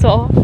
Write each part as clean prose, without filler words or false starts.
soft.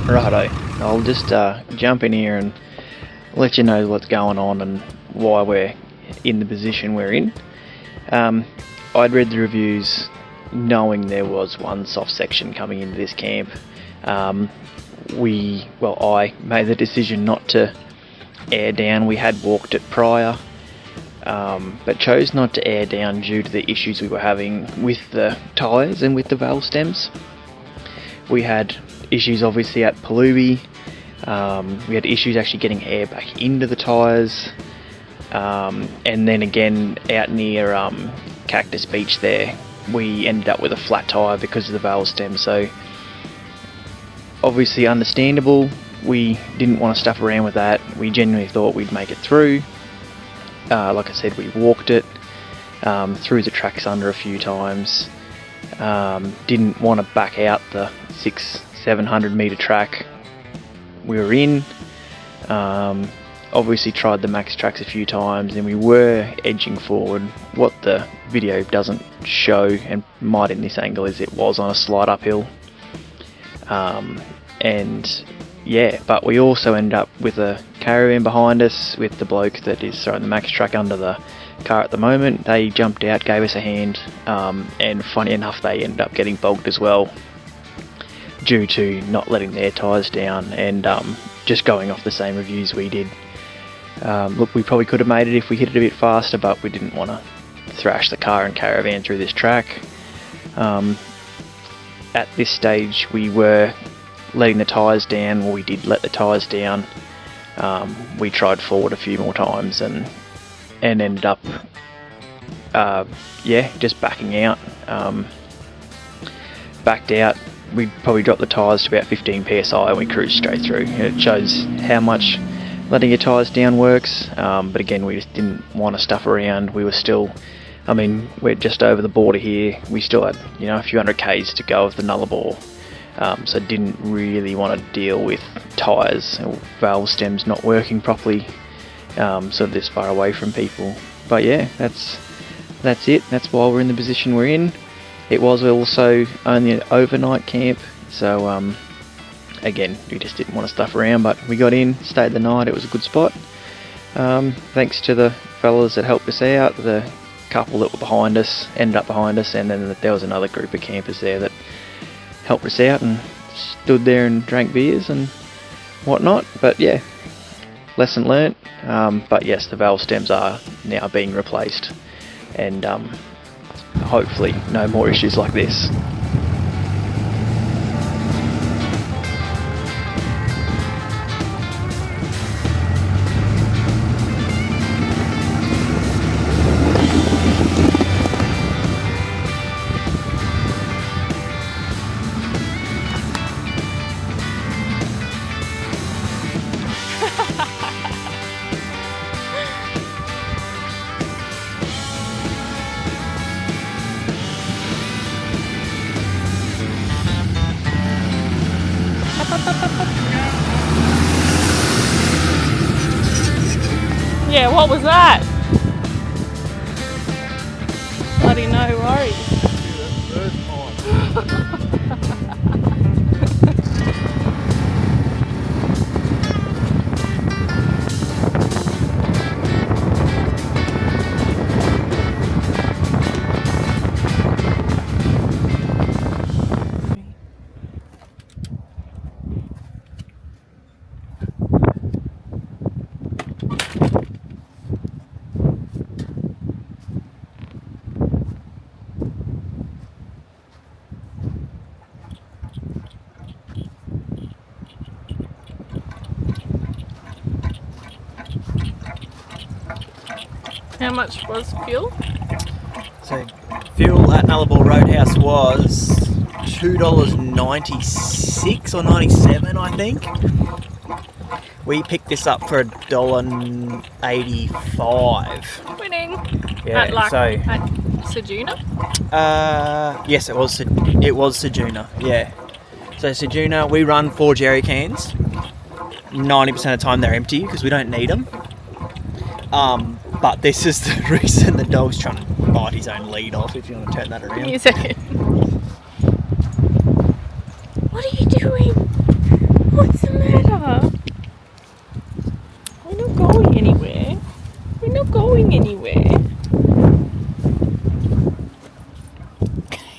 Righto, I'll just jump in here and let you know what's going on and why we're in the position we're in. I'd read the reviews knowing there was one soft section coming into this camp. I made the decision not to air down. We had walked it prior, but chose not to air down due to the issues we were having with the tyres and with the valve stems. We had issues obviously at Palubi. We had issues actually getting air back into the tyres, and then again out near Cactus Beach there we ended up with a flat tyre because of the valve stem. So obviously understandable, we didn't want to stuff around with that. We genuinely thought we'd make it through. Like I said, we walked it, threw the tracks under a few times, didn't want to back out the 600-700 metre track we were in. Obviously tried the max tracks a few times and we were edging forward. What the video doesn't show, and might in this angle, is it was on a slight uphill. And yeah, but we also ended up with a caravan behind us with the bloke that is throwing the max track under the car at the moment. They jumped out, gave us a hand, and funny enough they ended up getting bogged as well due to not letting their tyres down and just going off the same reviews we did. Look, we probably could have made it if we hit it a bit faster, but we didn't want to thrash the car and caravan through this track. At this stage we were letting the tyres down. Well, we did let the tyres down. We tried forward a few more times and ended up just backing out. Backed out. We probably dropped the tyres to about 15 psi and we cruised straight through. It shows how much letting your tyres down works, but again we just didn't want to stuff around. We were still, we're just over the border here. We still had a few hundred k's to go of the Nullarbor, so didn't really want to deal with tyres or valve stems not working properly, sort of this far away from people. But yeah, that's it. That's why we're in the position we're in. It was also only an overnight camp, so again, we just didn't want to stuff around, but we got in, stayed the night. It was a good spot. Thanks to the fellas that helped us out. The couple that were behind us ended up behind us, and then there was another group of campers there that helped us out and stood there and drank beers and whatnot. But yeah, lesson learnt. But yes, the valve stems are now being replaced, and hopefully no more issues like this. Yeah, what was that? buddy, no worries. How much was fuel? So fuel at Nullarbor Roadhouse was $2.96 or 97, I think. We picked this up for $1.85. Winning. Yeah, At Caiguna? Yes, it was Caiguna. Yeah. So Caiguna, we run 4 jerry cans. 90% of the time they're empty because we don't need them. But this is the reason the dog's trying to bite his own lead off, if you want to turn that around. Give me a second. What are you doing? What's the matter? We're not going anywhere. We're not going anywhere.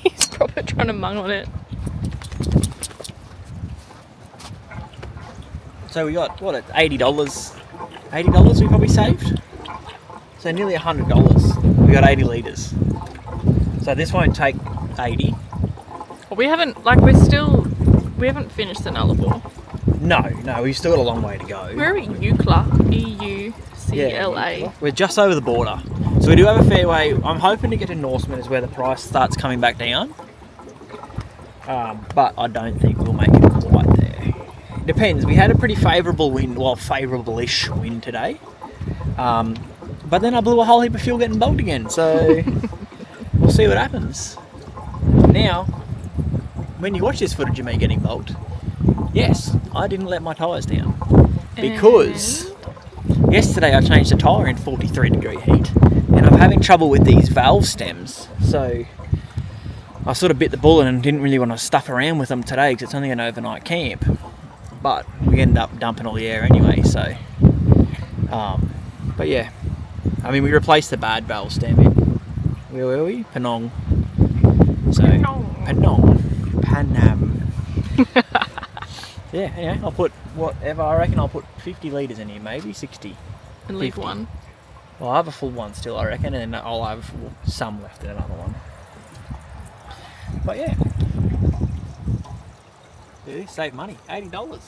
He's probably trying to mung on it. So we got, what, $80? $80 we probably saved? So nearly $100. We got 80 litres. So this won't take 80. Well, we haven't finished the Nullarbor. No, we've still got a long way to go. We're at Eucla. EUCLA. Yeah, we're just over the border. So we do have a fair way. I'm hoping to get to Norseman is where the price starts coming back down. But I don't think we'll make it quite there. Depends. We had a pretty favourable wind, well, favourable-ish wind today. But then I blew a whole heap of fuel getting bogged again, so we'll see what happens. Now, when you watch this footage of me getting bogged, yes, I didn't let my tyres down. Because yesterday I changed the tyre in 43 degree heat, and I'm having trouble with these valve stems, so I sort of bit the bullet and didn't really want to stuff around with them today because it's only an overnight camp. But we ended up dumping all the air anyway, so but yeah, I mean, we replaced the bad valve stem in, where were we? Penang. So Penang, Panam. Yeah, anyway, I'll put whatever, I reckon I'll put 50 litres in here, maybe 60. And leave 50. one. Well, I have a full one still, I reckon, and then I'll have some left in another one. But yeah, save money, $80.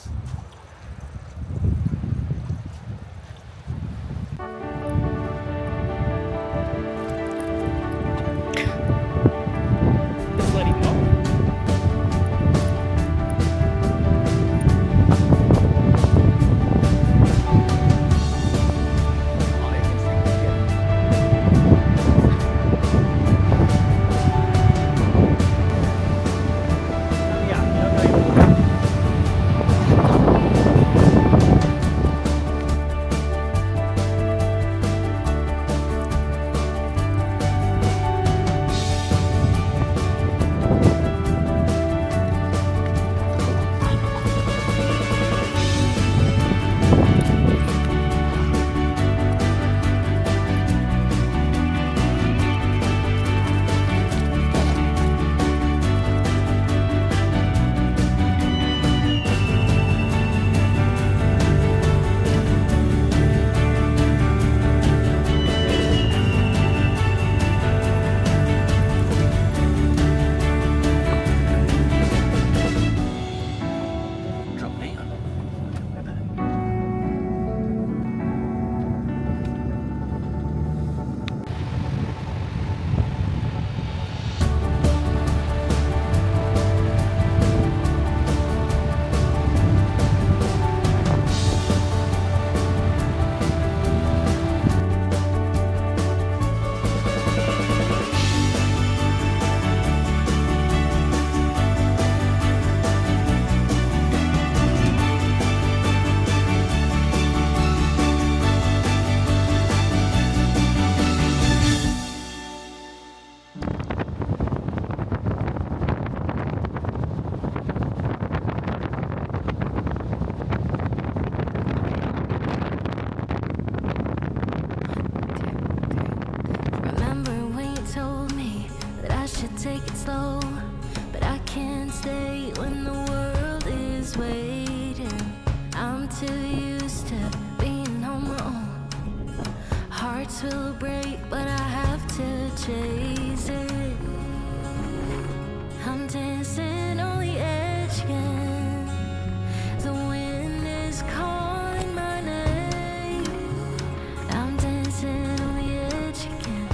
Just let him go. used to being on my own. Hearts will break, but I have to chase it. I'm dancing on the edge again. The wind is calling my name. I'm dancing on the edge again.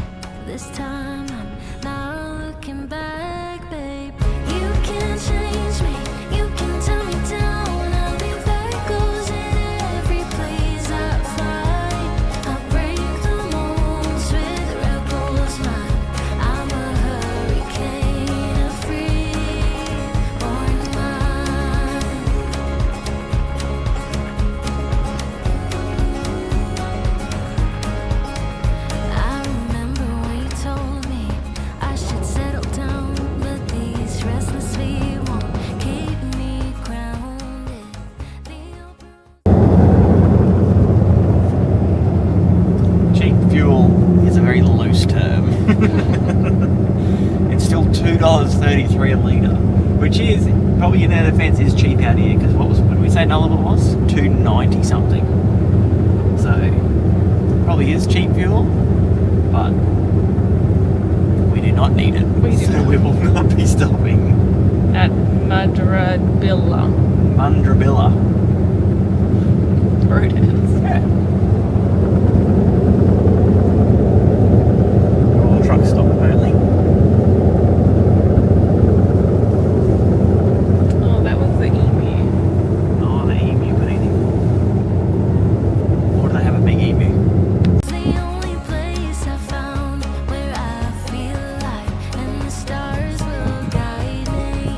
This time I'm not looking back, babe. You can't change me. You can tell me down. I'll leave echoes in every place I find. I'll break the molds with rebels mind. I'm a hurricane of free-born mind. I remember when you told me I should settle down, but these restless feet won't keep me grounded. The open Cheap fuel is a very loose term. It's still $2.33 a litre, which is probably in their defence is cheap out here because what did we say Nullarbor was? $2.90 something. So probably is cheap fuel, but we do not need it. We do so not. we will not be stopping. At Madrabilla. Mundrabilla. Road is. Yeah. Oh, truck stop apparently. Oh, that was the emu. Oh, the emu bleeding. Or do they have a big emu? the only place I found where I feel alive, and the stars will guide me.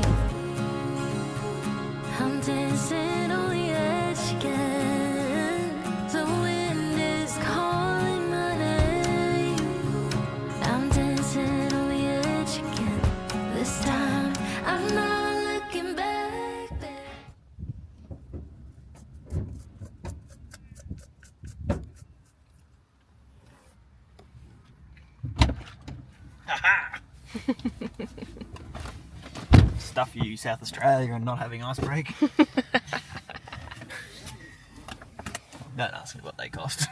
I'm dancing on the edge again. The wind is calling my name. I'm dancing on the edge again. This time I'm not looking back, babe. Stuff you, South Australia, and not having ice break. Don't ask me what they cost.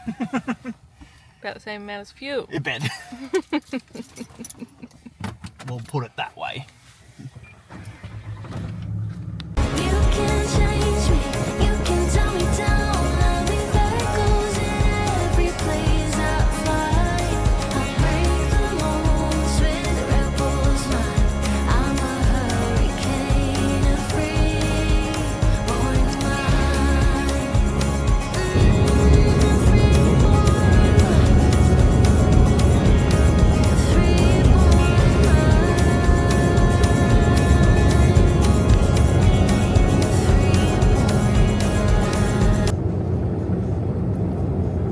About the same amount as fuel. I bet. We'll put it that way. You can change me, you can tell me down. I'll leave echoes in every place I find. I'll break the molds with rebels mind. I'm a hurricane of free-born mind. Free-born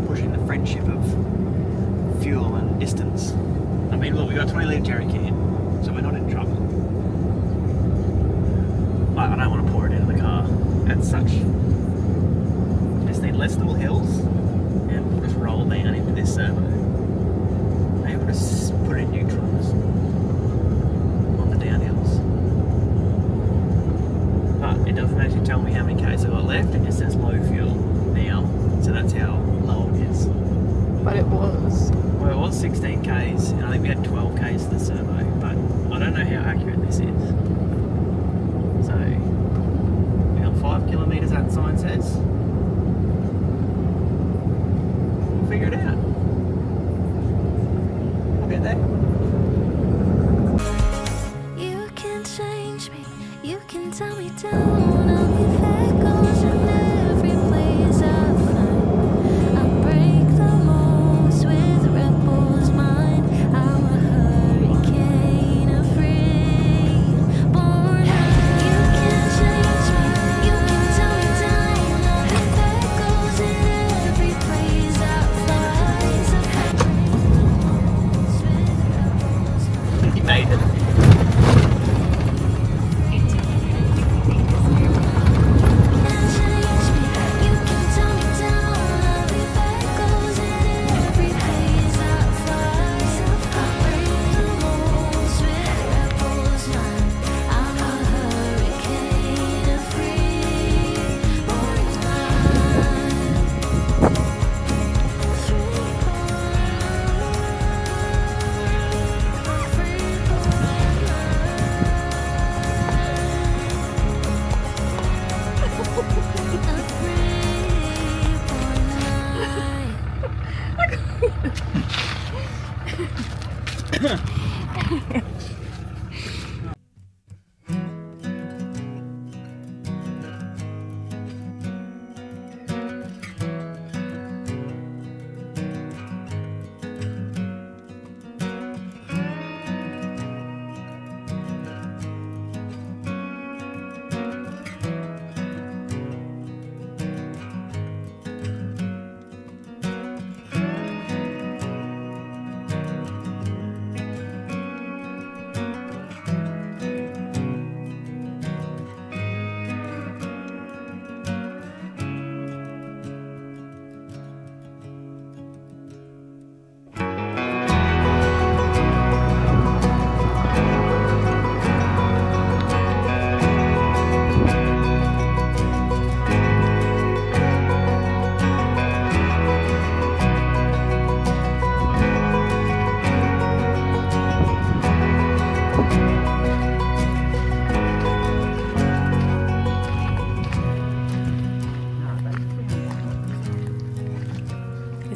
Pushing the friendship of fuel and distance. I mean, look, we got a 20 litre jerry can, so we're not in trouble. But I don't want to pour it into the car. That's such. Just need less little hills, and we'll just roll down into this servo. Maybe we'll just put it in neutrals on the downhills. But it doesn't actually tell me how many Ks I've got left, it just says low fuel now. So that's how low it is. But it was. Well, it was 16 Ks, and I think we had 12 Ks to the servo, but I don't know how accurate this is. So, we got 5 kilometres, that sign says. We'll figure it out. I'll get there. You can change me, you can tell me down. I'll leave echoes in every place I find. I'll break the molds with rebels mind. I'm a hurricane of free-born mind. You can change me, you can tell me down. I'll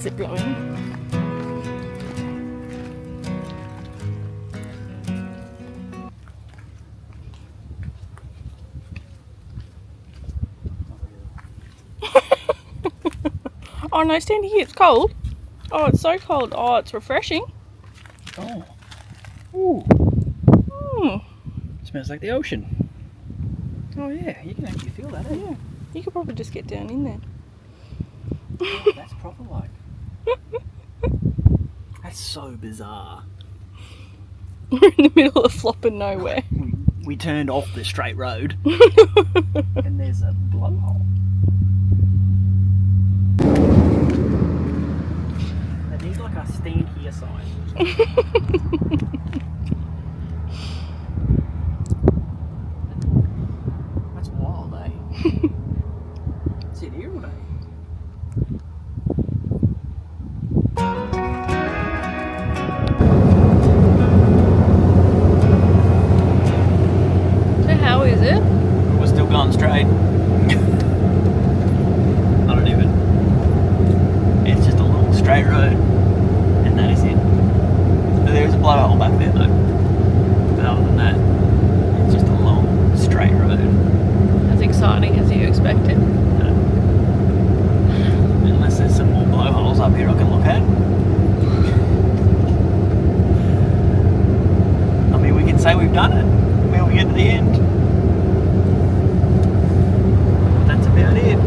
Is it blowing? Oh no, stand here, it's cold. Oh, it's so cold. Oh, it's refreshing. Oh. Ooh. Mm. Smells like the ocean. Oh yeah, you can actually feel that, eh? Yeah, you could probably just get down in there. Oh, that's proper like. That's so bizarre. We're in the middle of flopping nowhere. We turned off the straight road and there's a blowhole. They need like a stand here sign. That's wild, eh? Sit here all day. So how is it? We're still going straight. I don't even. It's just a long straight road, and that is it. There's a blowhole back there though. But other than that, it's just a long straight road. As exciting as you expected. No. Unless there's some more blowholes up here I can look at. I mean, we can say we've done it when we get to the end. That's about it.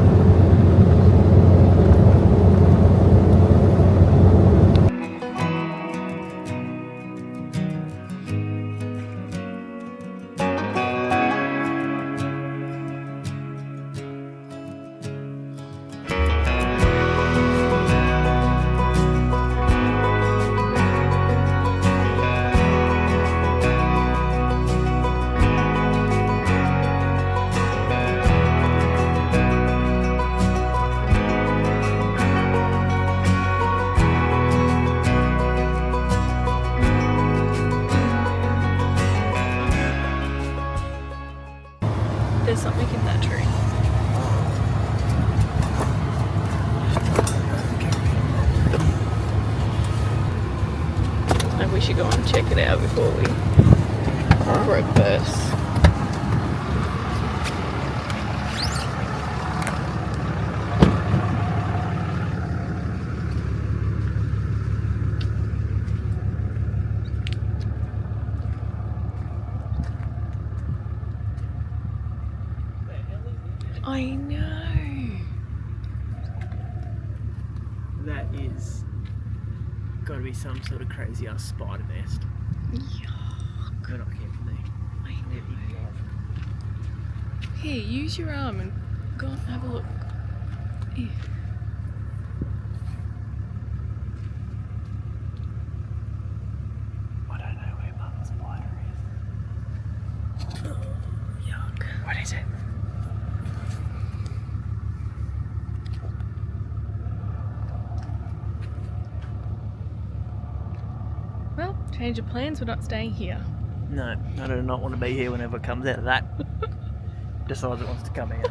There's something in that tree. Maybe we should go and check it out before we broke burst. I know. That is got to be some sort of crazy ass spider nest. Yuck. Good, I can't believe. I know. Here, use your arm and go and have a look. Here. I don't know where Mother Spider is. Yuck. What is it? Well, change of plans, we're not staying here. No, I do not want to be here whenever it comes out of that. Decides it wants to come out.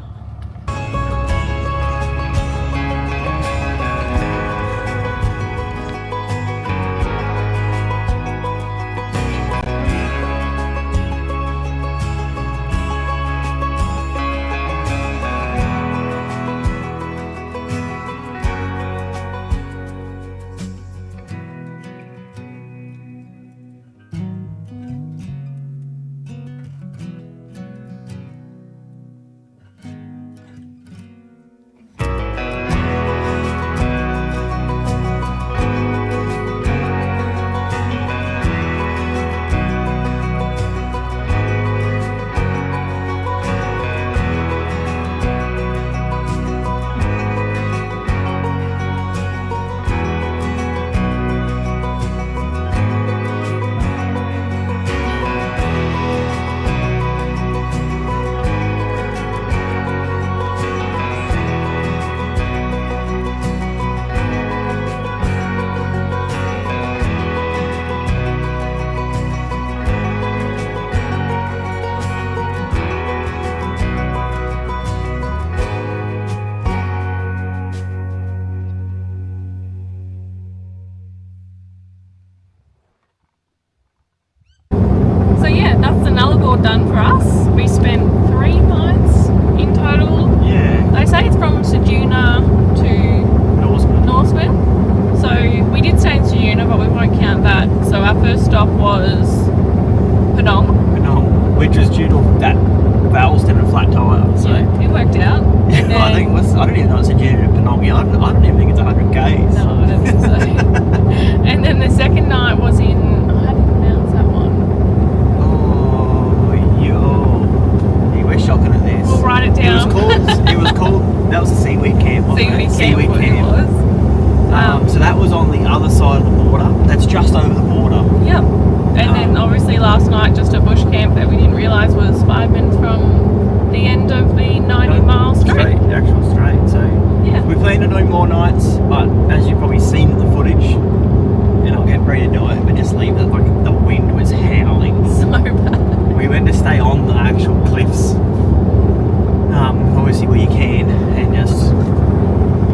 stop was Penong. Which was due to that Valston and flat tyre. So Yeah, it worked out. And then, I think it was. I don't even know it's a due to Penong. I don't even think it's 100 k's. no, I don't think so. And then the second night was in, how do you pronounce that one? You were shocking at this. We'll write it down. It was called. That was a seaweed camp, wasn't it? Seaweed camp it was. So that was on the other side of the border. That's just over the border. Yep. And then obviously last night just a bush camp that we didn't realise was 5 minutes from the end of the 90-mile straight. The actual straight. So Yeah. we plan to do more nights, but as you've probably seen in the footage, and I'll get Bree to do it, but just leave it, like the wind was howling. So bad. We went to stay on the actual cliffs, obviously where you can, and just,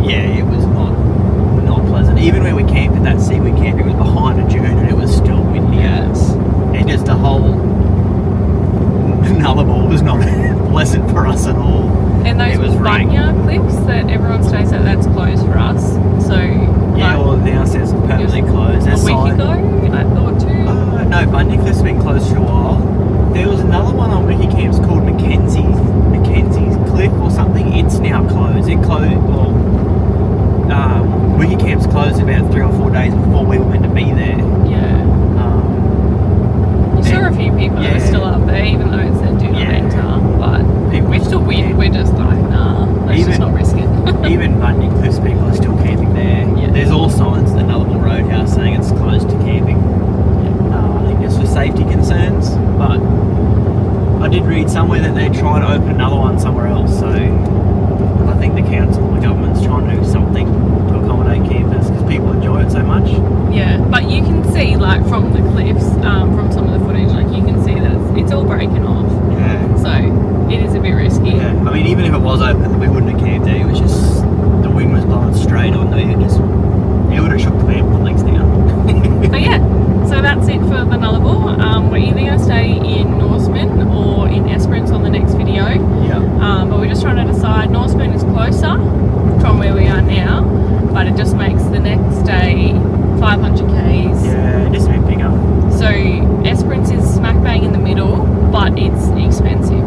yeah, it was not pleasant. Even where we camped at that seaweed camp, it was behind a dune and it was still windy as. And just the whole Nullarbor was not pleasant for us at all. And those It was rank. Caiguna cliffs that everyone stays at, that's closed for us. So Yeah, well now it says permanently closed. a There's week sign- ago, I thought too. No, Bundy Cliff's been closed for a while. There was another one on Wiki Camps called Mackenzie's Cliff or something. It's now closed. It closed. Well, Wiki Camps closed about 3 or 4 days before we were meant to be there. Yeah. You saw a few people that are still up there, even though it said do not enter. But People we still win. We're just like, nah, let's just not risk it. Even Bundy Cliffs people are still camping there. Yeah. There's all signs at the Nullarbor Roadhouse saying it's closed to camping. I think just for safety concerns, but I did read somewhere that they're trying to open another one somewhere else, so I think the council, the government's trying to do something to accommodate campers because people enjoy it so much. Yeah, but you can see, like, from the cliffs, from some of the footage, like, you can see that it's all breaking off. Yeah. So, it is a bit risky. Yeah. I mean, even if it was open, we wouldn't have camped there. It was just, the wind was blowing straight on there. It would have shook the family legs down. But yeah, so that's it for the Nullarbor. We're either going to stay in Norseman or in Esperance on the next video. Yeah. But we're just trying to decide. Norseman is closer from where we are now, but it just makes the next day 500 k's. Yeah, just a bit bigger. So Esperance is smack bang in the middle, but it's expensive.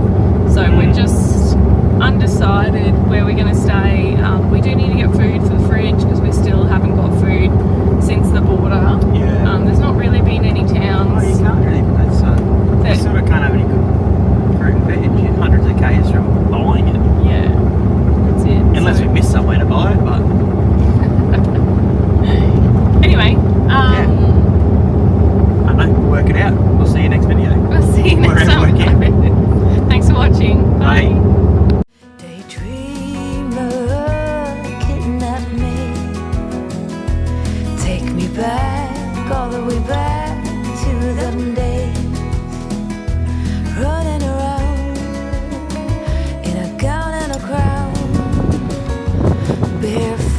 So we're just undecided where we're going to stay. We do need to get food for the fridge because we still haven't got food since the border. Yeah. There's not really been any towns. Oh, you can't really, you that- sort of can't have any good fruit and veg. You're hundreds of k's from buying it. Yeah, that's it. Unless So- we miss somewhere to buy it, but Anyway, I don't know, we'll work it out. We'll see you next video. we'll see you next Wherever we time. Thanks for watching. Bye. Bye. Daydreamer, kidnap me. Take me back, all the way back to them days. Running around in a gown and a crown. Barefoot.